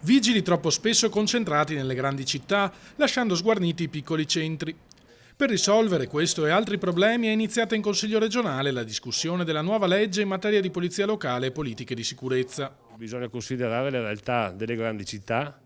Vigili troppo spesso concentrati nelle grandi città, lasciando sguarniti i piccoli centri. Per risolvere questo e altri problemi è iniziata in Consiglio regionale la discussione della nuova legge in materia di polizia locale e politiche di sicurezza. Bisogna considerare le realtà delle grandi città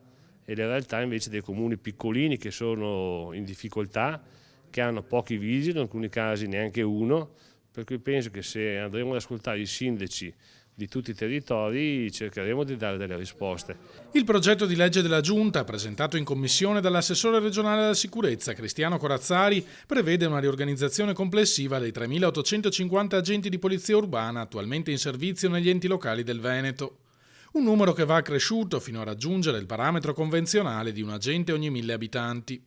e le realtà invece dei comuni piccolini che sono in difficoltà, che hanno pochi vigili, in alcuni casi neanche uno, per cui penso che se andremo ad ascoltare i sindaci di tutti i territori cercheremo di dare delle risposte. Il progetto di legge della Giunta, presentato in commissione dall'assessore regionale alla sicurezza Cristiano Corazzari, prevede una riorganizzazione complessiva dei 3.850 agenti di polizia urbana attualmente in servizio negli enti locali del Veneto. Un numero che va accresciuto fino a raggiungere il parametro convenzionale di un agente ogni 1.000 abitanti.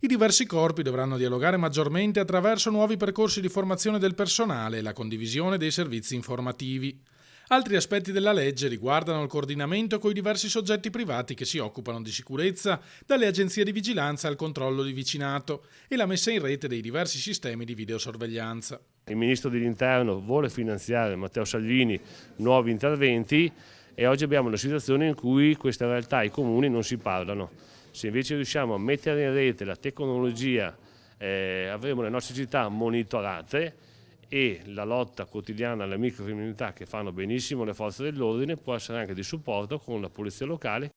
I diversi corpi dovranno dialogare maggiormente attraverso nuovi percorsi di formazione del personale e la condivisione dei servizi informativi. Altri aspetti della legge riguardano il coordinamento con i diversi soggetti privati che si occupano di sicurezza, dalle agenzie di vigilanza al controllo di vicinato e la messa in rete dei diversi sistemi di videosorveglianza. Il Ministro dell'Interno vuole finanziare, Matteo Salvini, nuovi interventi e oggi abbiamo una situazione in cui queste realtà e i comuni non si parlano. Se invece riusciamo a mettere in rete la tecnologia, avremo le nostre città monitorate e la lotta quotidiana alla microcriminalità che fanno benissimo le forze dell'ordine può essere anche di supporto con la polizia locale.